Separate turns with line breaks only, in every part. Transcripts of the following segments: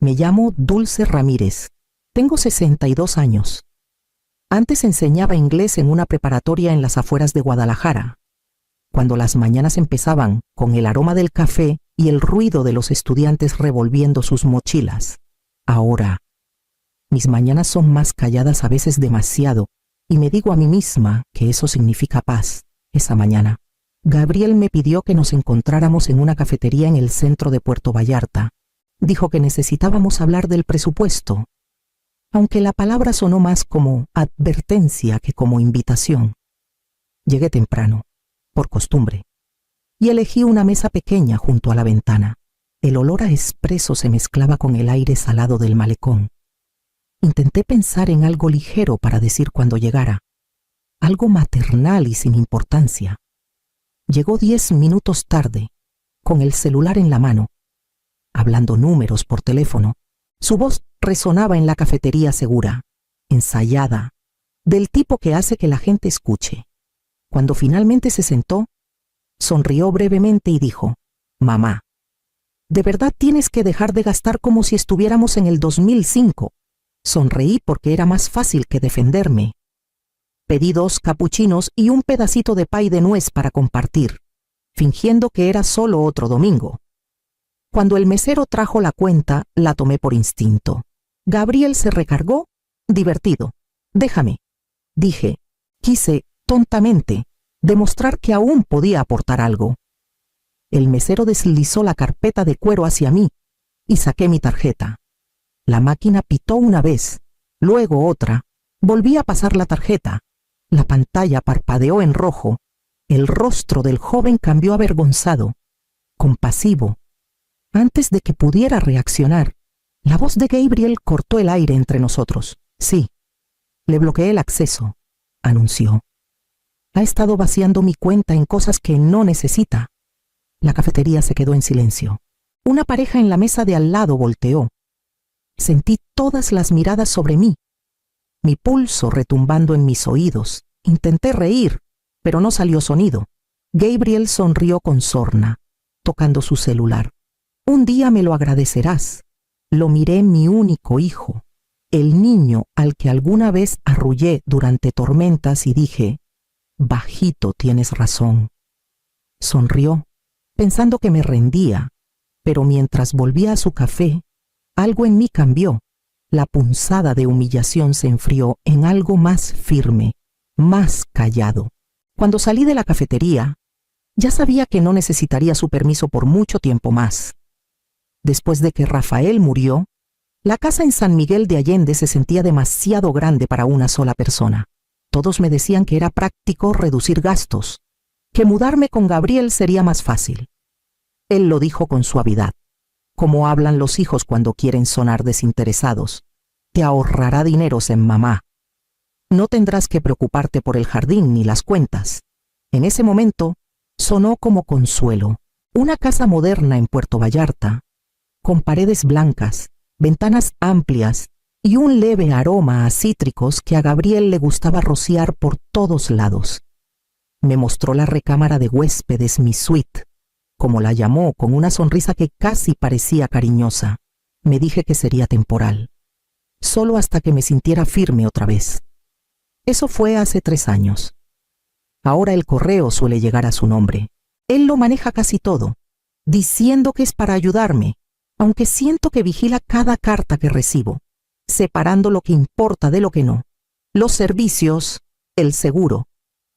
Me llamo Dulce Ramírez. Tengo 62 años. Antes enseñaba inglés en una preparatoria en las afueras de Guadalajara. Cuando las mañanas empezaban con el aroma del café y el ruido de los estudiantes revolviendo sus mochilas. Ahora, mis mañanas son más calladas, a veces demasiado, y me digo a mí misma que eso significa paz. Esa mañana, Gabriel me pidió que nos encontráramos en una cafetería en el centro de Puerto Vallarta. Dijo que necesitábamos hablar del presupuesto, aunque la palabra sonó más como advertencia que como invitación. Llegué temprano, por costumbre, y elegí una mesa pequeña junto a la ventana. El olor a espresso se mezclaba con el aire salado del malecón. Intenté pensar en algo ligero para decir cuando llegara, algo maternal y sin importancia. Llegó 10 minutos tarde, con el celular en la mano, hablando números por teléfono. Su voz resonaba en la cafetería segura, ensayada, del tipo que hace que la gente escuche. Cuando finalmente se sentó, sonrió brevemente y dijo: «Mamá, de verdad tienes que dejar de gastar como si estuviéramos en el 2005. Sonreí porque era más fácil que defenderme. Pedí 2 capuchinos y un pedacito de pay de nuez para compartir, fingiendo que era solo otro domingo. Cuando el mesero trajo la cuenta, la tomé por instinto. Gabriel se recargó, divertido. «Déjame», dije. Quise, tontamente, demostrar que aún podía aportar algo. El mesero deslizó la carpeta de cuero hacia mí y saqué mi tarjeta. La máquina pitó una vez, luego otra. Volví a pasar la tarjeta. La pantalla parpadeó en rojo. El rostro del joven cambió avergonzado, compasivo. Antes de que pudiera reaccionar, la voz de Gabriel cortó el aire entre nosotros. «Sí, le bloqueé el acceso», anunció. «Ha estado vaciando mi cuenta en cosas que no necesita». La cafetería se quedó en silencio. Una pareja en la mesa de al lado volteó. Sentí todas las miradas sobre mí, mi pulso retumbando en mis oídos. Intenté reír, pero no salió sonido. Gabriel sonrió con sorna, tocando su celular. «Un día me lo agradecerás». Lo miré, mi único hijo, el niño al que alguna vez arrullé durante tormentas, y dije: «Bajito, tienes razón». Sonrió, pensando que me rendía, pero mientras volvía a su café, algo en mí cambió. La punzada de humillación se enfrió en algo más firme, más callado. Cuando salí de la cafetería, ya sabía que no necesitaría su permiso por mucho tiempo más. Después de que Rafael murió, la casa en San Miguel de Allende se sentía demasiado grande para una sola persona. Todos me decían que era práctico reducir gastos, que mudarme con Gabriel sería más fácil. Él lo dijo con suavidad, como hablan los hijos cuando quieren sonar desinteresados: «Te ahorrará dineros en mamá. No tendrás que preocuparte por el jardín ni las cuentas». En ese momento sonó como consuelo. Una casa moderna en Puerto Vallarta, con paredes blancas, ventanas amplias y un leve aroma a cítricos que a Gabriel le gustaba rociar por todos lados. Me mostró la recámara de huéspedes, mi suite, como la llamó, con una sonrisa que casi parecía cariñosa. Me dije que sería temporal, solo hasta que me sintiera firme otra vez. Eso fue hace 3 años. Ahora el correo suele llegar a su nombre. Él lo maneja casi todo, diciendo que es para ayudarme, aunque siento que vigila cada carta que recibo, separando lo que importa de lo que no. Los servicios, el seguro,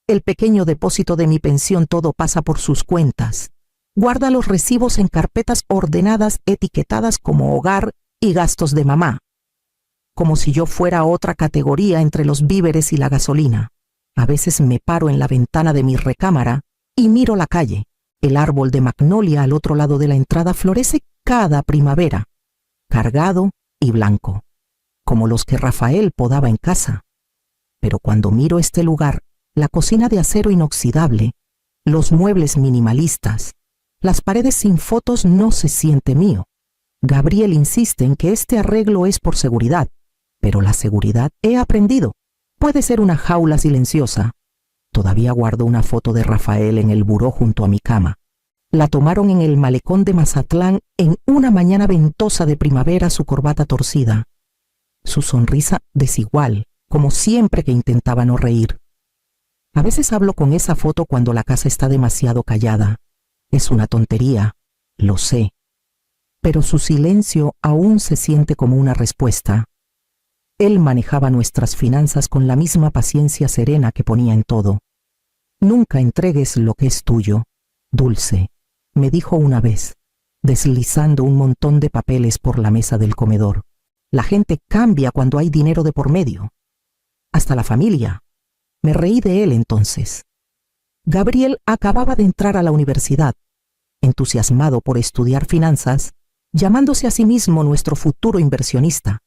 el pequeño depósito de mi pensión, todo pasa por sus cuentas. Guarda los recibos en carpetas ordenadas, etiquetadas como hogar y gastos de mamá, como si yo fuera otra categoría entre los víveres y la gasolina. A veces me paro en la ventana de mi recámara y miro la calle. El árbol de magnolia al otro lado de la entrada florece cada primavera, cargado y blanco, como los que Rafael podaba en casa. Pero cuando miro este lugar, la cocina de acero inoxidable, los muebles minimalistas, las paredes sin fotos, no se siente mío. Gabriel insiste en que este arreglo es por seguridad, pero la seguridad, he aprendido, puede ser una jaula silenciosa. Todavía guardo una foto de Rafael en el buró junto a mi cama. La tomaron en el malecón de Mazatlán en una mañana ventosa de primavera, su corbata torcida, su sonrisa desigual, como siempre que intentaba no reír. A veces hablo con esa foto cuando la casa está demasiado callada. Es una tontería, lo sé, pero su silencio aún se siente como una respuesta. Él manejaba nuestras finanzas con la misma paciencia serena que ponía en todo. Nunca entregues lo que es tuyo, Dulce, me dijo una vez, deslizando un montón de papeles por la mesa del comedor. La gente cambia cuando hay dinero de por medio. Hasta la familia. Me reí de él entonces. Gabriel acababa de entrar a la universidad, entusiasmado por estudiar finanzas, llamándose a sí mismo nuestro futuro inversionista.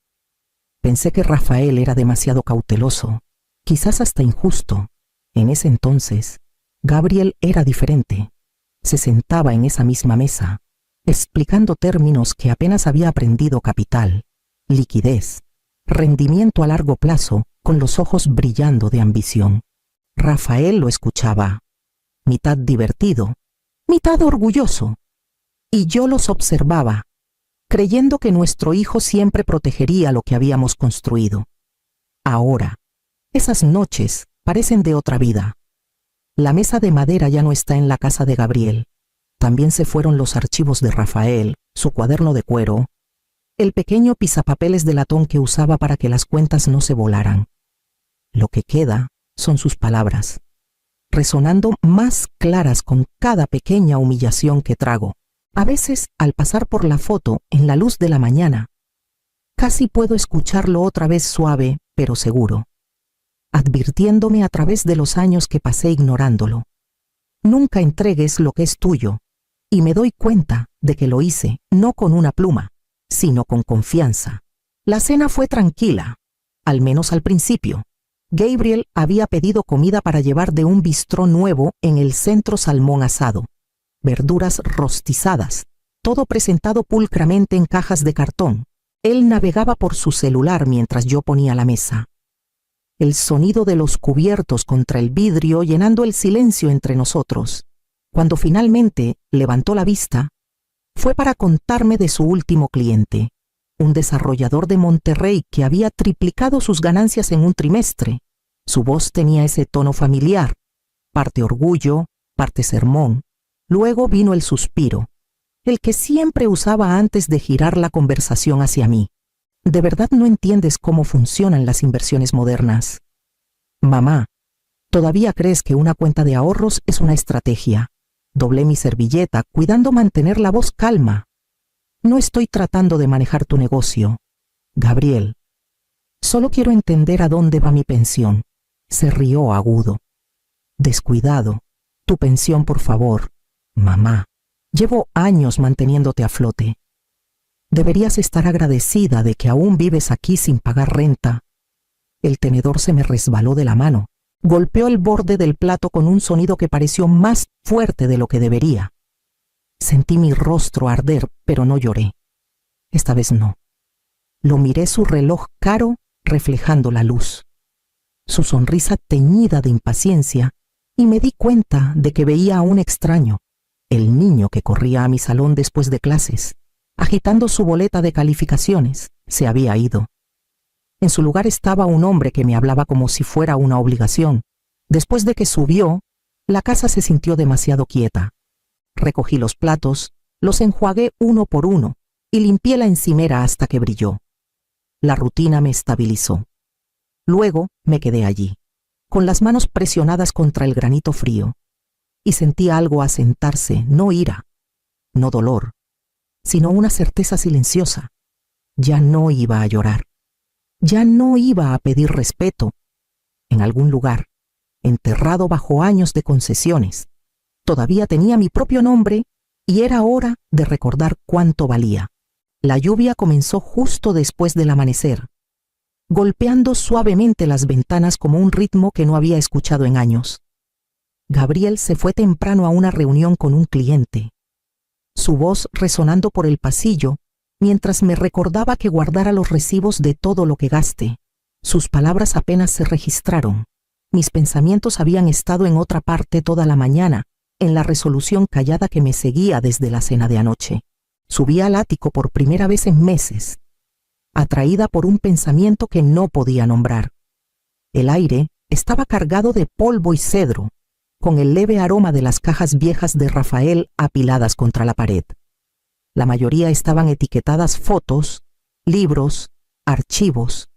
Pensé que Rafael era demasiado cauteloso, quizás hasta injusto. En ese entonces, Gabriel era diferente. Se sentaba en esa misma mesa, explicando términos que apenas había aprendido: capital, liquidez, rendimiento a largo plazo, con los ojos brillando de ambición. Rafael lo escuchaba, mitad divertido, mitad orgulloso, y yo los observaba, creyendo que nuestro hijo siempre protegería lo que habíamos construido. Ahora, esas noches parecen de otra vida. La mesa de madera ya no está en la casa de Gabriel. También se fueron los archivos de Rafael, su cuaderno de cuero, el pequeño pisapapeles de latón que usaba para que las cuentas no se volaran. Lo que queda son sus palabras, resonando más claras con cada pequeña humillación que trago. A veces, al pasar por la foto en la luz de la mañana, casi puedo escucharlo otra vez suave, pero seguro, advirtiéndome a través de los años que pasé ignorándolo. Nunca entregues lo que es tuyo, y me doy cuenta de que lo hice no con una pluma, sino con confianza. La cena fue tranquila, al menos al principio. Gabriel había pedido comida para llevar de un bistró nuevo en el centro: salmón asado, verduras rostizadas, todo presentado pulcramente en cajas de cartón. Él navegaba por su celular mientras yo ponía la mesa. El sonido de los cubiertos contra el vidrio llenando el silencio entre nosotros. Cuando finalmente levantó la vista, fue para contarme de su último cliente, un desarrollador de Monterrey que había triplicado sus ganancias en un trimestre. Su voz tenía ese tono familiar, parte orgullo, parte sermón. Luego vino el suspiro, el que siempre usaba antes de girar la conversación hacia mí. ¿De verdad no entiendes cómo funcionan las inversiones modernas? Mamá, ¿todavía crees que una cuenta de ahorros es una estrategia? Doblé mi servilleta, cuidando mantener la voz calma. No estoy tratando de manejar tu negocio, Gabriel. Solo quiero entender a dónde va mi pensión. Se rió agudo. Descuidado. Tu pensión, por favor. Mamá, llevo años manteniéndote a flote. Deberías estar agradecida de que aún vives aquí sin pagar renta. El tenedor se me resbaló de la mano. Golpeó el borde del plato con un sonido que pareció más fuerte de lo que debería. Sentí mi rostro arder, pero no lloré. Esta vez no. Lo miré su reloj caro reflejando la luz, su sonrisa teñida de impaciencia, y me di cuenta de que veía a un extraño, el niño que corría a mi salón después de clases, agitando su boleta de calificaciones. Se había ido. En su lugar estaba un hombre que me hablaba como si fuera una obligación. Después de que subió, la casa se sintió demasiado quieta. Recogí los platos, los enjuagué uno por uno y limpié la encimera hasta que brilló. La rutina me estabilizó. Luego me quedé allí, con las manos presionadas contra el granito frío, y sentí algo asentarse, no ira, no dolor, sino una certeza silenciosa. Ya no iba a llorar. Ya no iba a pedir respeto. En algún lugar, enterrado bajo años de concesiones, todavía tenía mi propio nombre y era hora de recordar cuánto valía. La lluvia comenzó justo después del amanecer, golpeando suavemente las ventanas como un ritmo que no había escuchado en años. Gabriel se fue temprano a una reunión con un cliente, su voz resonando por el pasillo mientras me recordaba que guardara los recibos de todo lo que gaste. Sus palabras apenas se registraron. Mis pensamientos habían estado en otra parte toda la mañana, en la resolución callada que me seguía desde la cena de anoche. Subí al ático por primera vez en meses, atraída por un pensamiento que no podía nombrar. El aire estaba cargado de polvo y cedro, con el leve aroma de las cajas viejas de Rafael apiladas contra la pared. La mayoría estaban etiquetadas fotos, libros, archivos.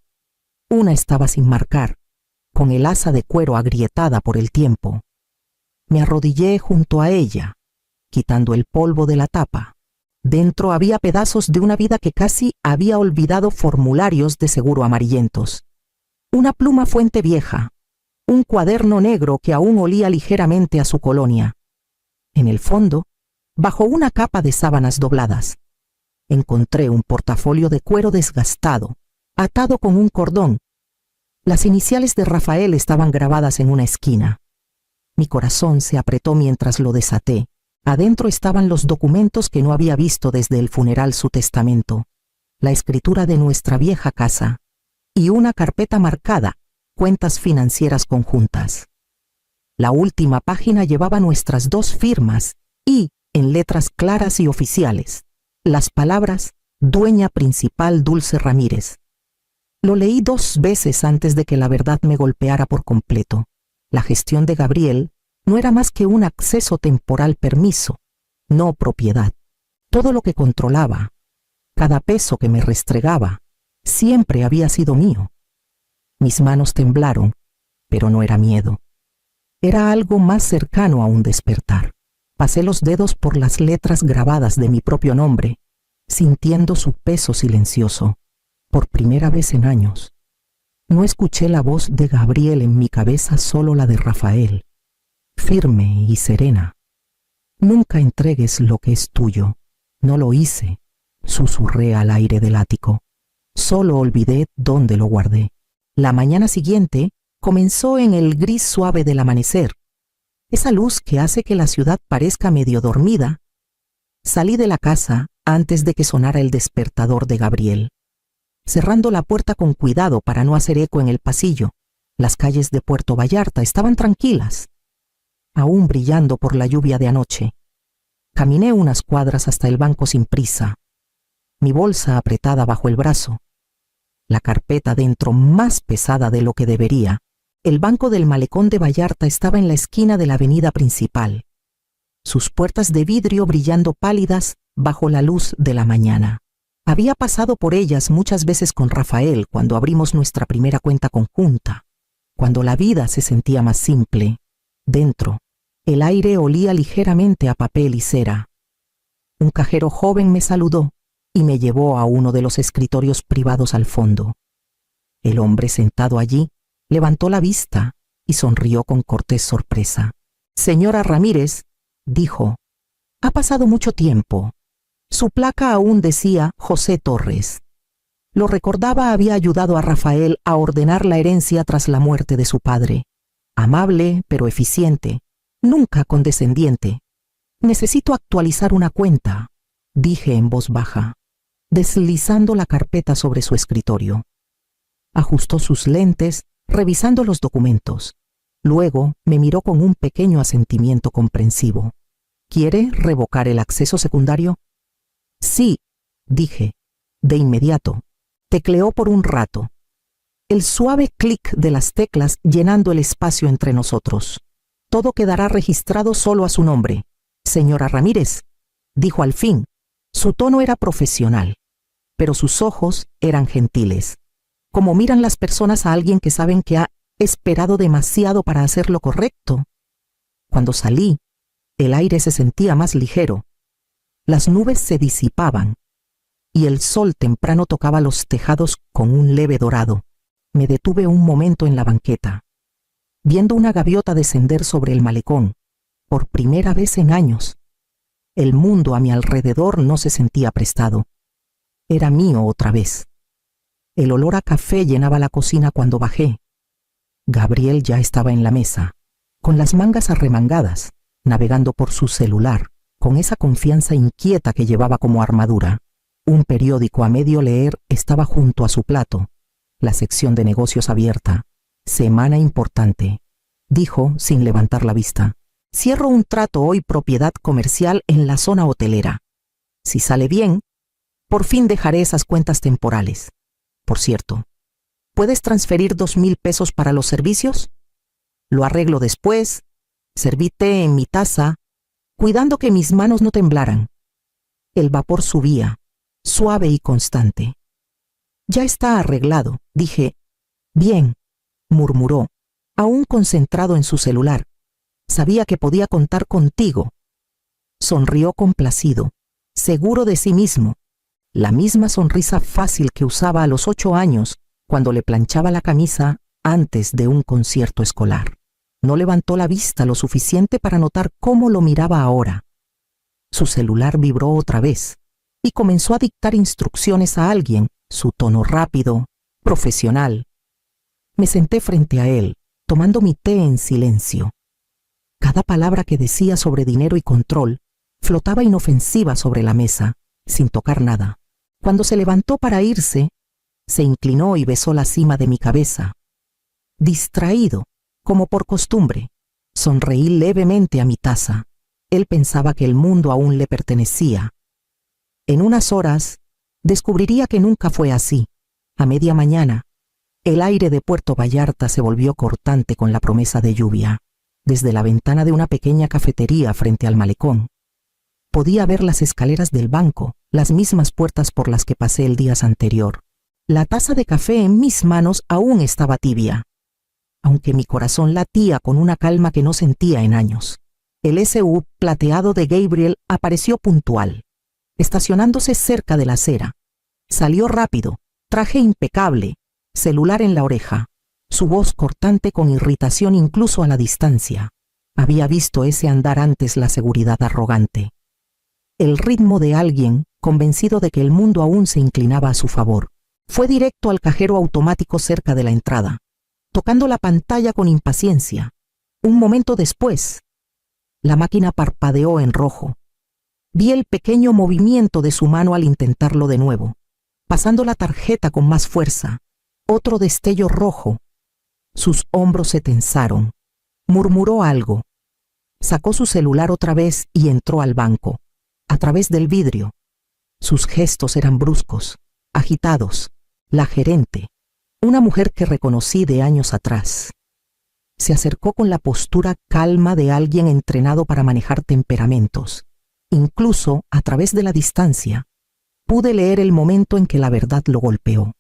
Una estaba sin marcar, con el asa de cuero agrietada por el tiempo. Me arrodillé junto a ella, quitando el polvo de la tapa. Dentro había pedazos de una vida que casi había olvidado, formularios de seguro amarillentos, una pluma fuente vieja, un cuaderno negro que aún olía ligeramente a su colonia. En el fondo, bajo una capa de sábanas dobladas, encontré un portafolio de cuero desgastado, atado con un cordón. Las iniciales de Rafael estaban grabadas en una esquina. Mi corazón se apretó mientras lo desaté. Adentro estaban los documentos que no había visto desde el funeral, su testamento, la escritura de nuestra vieja casa y una carpeta marcada, cuentas financieras conjuntas. La última página llevaba nuestras dos firmas y, en letras claras y oficiales, las palabras Dueña Principal Dulce Ramírez. Lo leí 2 veces antes de que la verdad me golpeara por completo. La gestión de Gabriel no era más que un acceso temporal, permiso, no propiedad. Todo lo que controlaba, cada peso que me restregaba, siempre había sido mío. Mis manos temblaron, pero no era miedo. Era algo más cercano a un despertar. Pasé los dedos por las letras grabadas de mi propio nombre, sintiendo su peso silencioso. Por primera vez en años, no escuché la voz de Gabriel en mi cabeza, solo la de Rafael, firme y serena. Nunca entregues lo que es tuyo. No lo hice, susurré al aire del ático. Solo olvidé dónde lo guardé. La mañana siguiente comenzó en el gris suave del amanecer, esa luz que hace que la ciudad parezca medio dormida. Salí de la casa antes de que sonara el despertador de Gabriel, cerrando la puerta con cuidado para no hacer eco en el pasillo. Las calles de Puerto Vallarta estaban tranquilas, aún brillando por la lluvia de anoche. Caminé unas cuadras hasta el banco sin prisa, mi bolsa apretada bajo el brazo, la carpeta dentro más pesada de lo que debería. El banco del malecón de Vallarta estaba en la esquina de la avenida principal, sus puertas de vidrio brillando pálidas bajo la luz de la mañana. Había pasado por ellas muchas veces con Rafael cuando abrimos nuestra primera cuenta conjunta, cuando la vida se sentía más simple. Dentro, el aire olía ligeramente a papel y cera. Un cajero joven me saludó y me llevó a uno de los escritorios privados al fondo. El hombre sentado allí levantó la vista y sonrió con cortés sorpresa. «Señora Ramírez», dijo, «ha pasado mucho tiempo». Su placa aún decía José Torres. Lo recordaba, había ayudado a Rafael a ordenar la herencia tras la muerte de su padre. Amable pero eficiente, nunca condescendiente. «Necesito actualizar una cuenta», dije en voz baja, deslizando la carpeta sobre su escritorio. Ajustó sus lentes, revisando los documentos. Luego me miró con un pequeño asentimiento comprensivo. «¿Quiere revocar el acceso secundario?» «Sí», dije, de inmediato. Tecleó por un rato. El suave clic de las teclas llenando el espacio entre nosotros. «Todo quedará registrado solo a su nombre. Señora Ramírez», dijo al fin. Su tono era profesional, pero sus ojos eran gentiles, como miran las personas a alguien que saben que ha esperado demasiado para hacer lo correcto. Cuando salí, el aire se sentía más ligero. Las nubes se disipaban y el sol temprano tocaba los tejados con un leve dorado. Me detuve un momento en la banqueta, viendo una gaviota descender sobre el malecón, por primera vez en años. El mundo a mi alrededor no se sentía prestado. Era mío otra vez. El olor a café llenaba la cocina cuando bajé. Gabriel ya estaba en la mesa, con las mangas arremangadas, navegando por su celular, con esa confianza inquieta que llevaba como armadura. Un periódico a medio leer estaba junto a su plato, la sección de negocios abierta. «Semana importante», dijo sin levantar la vista. Cierro un trato hoy, propiedad comercial en la zona hotelera. Si sale bien, por fin dejaré esas cuentas temporales. Por cierto, ¿puedes transferir 2,000 pesos para los servicios? Lo arreglo después. Serví té en mi taza, cuidando que mis manos no temblaran. El vapor subía, suave y constante. Ya está arreglado, dije. Bien, murmuró, aún concentrado en su celular. Sabía que podía contar contigo. Sonrió complacido, seguro de sí mismo. La misma sonrisa fácil que usaba a los 8 años cuando le planchaba la camisa antes de un concierto escolar. No levantó la vista lo suficiente para notar cómo lo miraba ahora. Su celular vibró otra vez y comenzó a dictar instrucciones a alguien, su tono rápido, profesional. Me senté frente a él, tomando mi té en silencio. Cada palabra que decía sobre dinero y control flotaba inofensiva sobre la mesa, sin tocar nada. Cuando se levantó para irse, se inclinó y besó la cima de mi cabeza. Distraído, como por costumbre, sonreí levemente a mi taza. Él pensaba que el mundo aún le pertenecía. En unas horas, descubriría que nunca fue así. A media mañana, el aire de Puerto Vallarta se volvió cortante con la promesa de lluvia. Desde la ventana de una pequeña cafetería frente al malecón, podía ver las escaleras del banco, las mismas puertas por las que pasé el día anterior. La taza de café en mis manos aún estaba tibia, aunque mi corazón latía con una calma que no sentía en años. El SUV plateado de Gabriel apareció puntual, estacionándose cerca de la acera. Salió rápido, traje impecable, celular en la oreja, su voz cortante con irritación incluso a la distancia. Había visto ese andar antes, la seguridad arrogante. El ritmo de alguien convencido de que el mundo aún se inclinaba a su favor. Fue directo al cajero automático cerca de la entrada, tocando la pantalla con impaciencia. Un momento después, la máquina parpadeó en rojo. Vi el pequeño movimiento de su mano al intentarlo de nuevo, pasando la tarjeta con más fuerza. Otro destello rojo. Sus hombros se tensaron. Murmuró algo. Sacó su celular otra vez y entró al banco, a través del vidrio. Sus gestos eran bruscos, agitados. La gerente, una mujer que reconocí de años atrás, se acercó con la postura calma de alguien entrenado para manejar temperamentos. Incluso, a través de la distancia, pude leer el momento en que la verdad lo golpeó.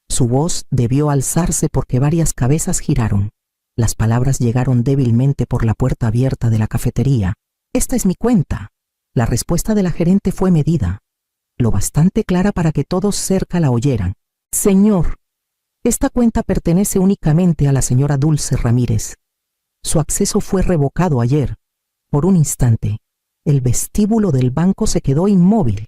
Su voz debió alzarse porque varias cabezas giraron. Las palabras llegaron débilmente por la puerta abierta de la cafetería. «Esta es mi cuenta». La respuesta de la gerente fue medida, lo bastante clara para que todos cerca la oyeran. «Señor, esta cuenta pertenece únicamente a la señora Dulce Ramírez. Su acceso fue revocado ayer». Por un instante, el vestíbulo del banco se quedó inmóvil.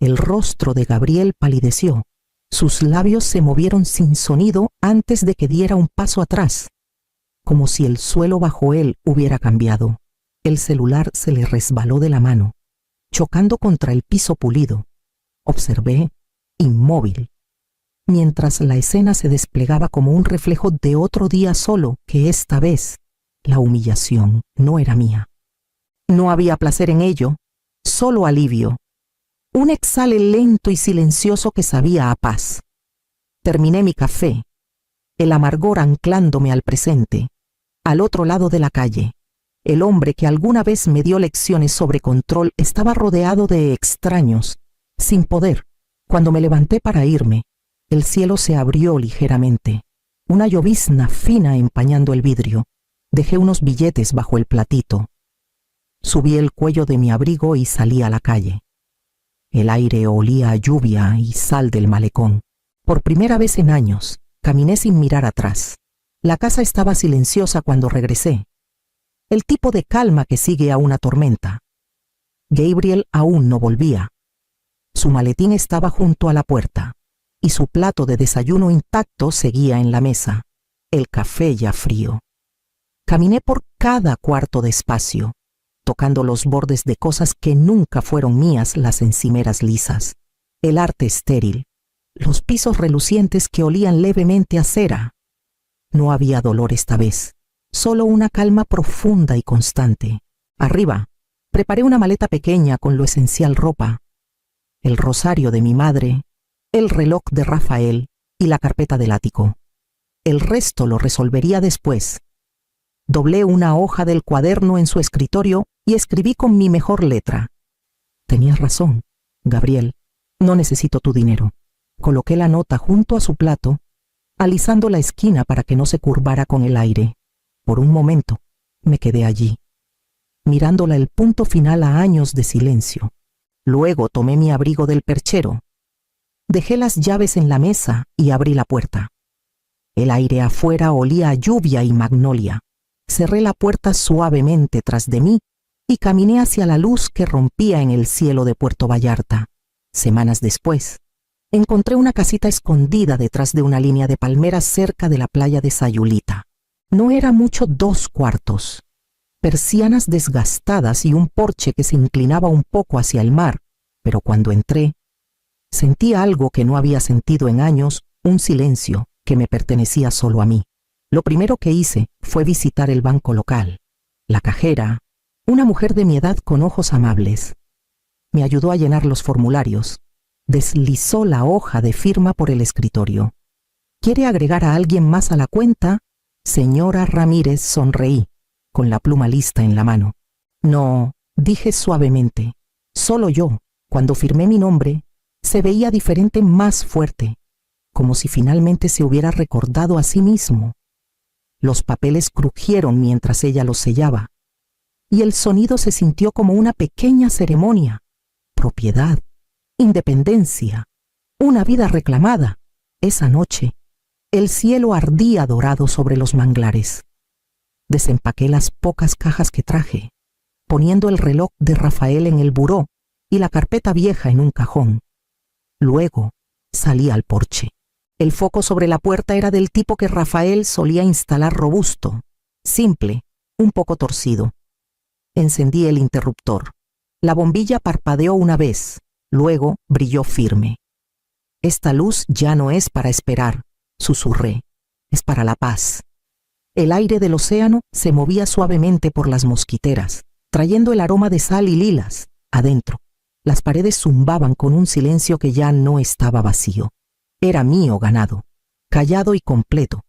El rostro de Gabriel palideció. Sus labios se movieron sin sonido antes de que diera un paso atrás, como si el suelo bajo él hubiera cambiado. El celular se le resbaló de la mano, chocando contra el piso pulido. Observé, inmóvil, mientras la escena se desplegaba como un reflejo de otro día, solo que esta vez la humillación no era mía. No había placer en ello, solo alivio. Un exhale lento y silencioso que sabía a paz. Terminé mi café, el amargor anclándome al presente. Al otro lado de la calle, el hombre que alguna vez me dio lecciones sobre control estaba rodeado de extraños, sin poder. Cuando me levanté para irme, el cielo se abrió ligeramente, una llovizna fina empañando el vidrio. Dejé unos billetes bajo el platito. Subí el cuello de mi abrigo y salí a la calle. El aire olía a lluvia y sal del malecón. Por primera vez en años, caminé sin mirar atrás. La casa estaba silenciosa cuando regresé. El tipo de calma que sigue a una tormenta. Gabriel aún no volvía. Su maletín estaba junto a la puerta, y su plato de desayuno intacto seguía en la mesa, el café ya frío. Caminé por cada cuarto de espacio, tocando los bordes de cosas que nunca fueron mías, las encimeras lisas, el arte estéril, los pisos relucientes que olían levemente a cera. No había dolor esta vez, solo una calma profunda y constante. Arriba, preparé una maleta pequeña con lo esencial: ropa, el rosario de mi madre, el reloj de Rafael y la carpeta del ático. El resto lo resolvería después. Doblé una hoja del cuaderno en su escritorio y escribí con mi mejor letra: Tenías razón, Gabriel, no necesito tu dinero. Coloqué la nota junto a su plato, alisando la esquina para que no se curvara con el aire. Por un momento me quedé allí, mirándola el punto final a años de silencio. Luego tomé mi abrigo del perchero, dejé las llaves en la mesa y abrí la puerta. El aire afuera olía a lluvia y magnolia. Cerré la puerta suavemente tras de mí y caminé hacia la luz que rompía en el cielo de Puerto Vallarta. Semanas después, encontré una casita escondida detrás de una línea de palmeras cerca de la playa de Sayulita. No era mucho, 2 cuartos, persianas desgastadas y un porche que se inclinaba un poco hacia el mar, pero cuando entré, sentí algo que no había sentido en años, un silencio que me pertenecía solo a mí. Lo primero que hice fue visitar el banco local. La cajera, una mujer de mi edad con ojos amables, me ayudó a llenar los formularios. Deslizó la hoja de firma por el escritorio. ¿Quiere agregar a alguien más a la cuenta? Señora Ramírez, sonreí, con la pluma lista en la mano. No, dije suavemente, solo yo. Cuando firmé mi nombre, se veía diferente, más fuerte, como si finalmente se hubiera recordado a sí mismo. Los papeles crujieron mientras ella los sellaba, y el sonido se sintió como una pequeña ceremonia. Propiedad, independencia, una vida reclamada. Esa noche, el cielo ardía dorado sobre los manglares. Desempaqué las pocas cajas que traje, poniendo el reloj de Rafael en el buró y la carpeta vieja en un cajón. Luego salí al porche. El foco sobre la puerta era del tipo que Rafael solía instalar, robusto, simple, un poco torcido. Encendí el interruptor. La bombilla parpadeó una vez, luego brilló firme. Esta luz ya no es para esperar, susurré, es para la paz. El aire del océano se movía suavemente por las mosquiteras, trayendo el aroma de sal y lilas. Adentro, las paredes zumbaban con un silencio que ya no estaba vacío. Era mío ganado, callado y completo,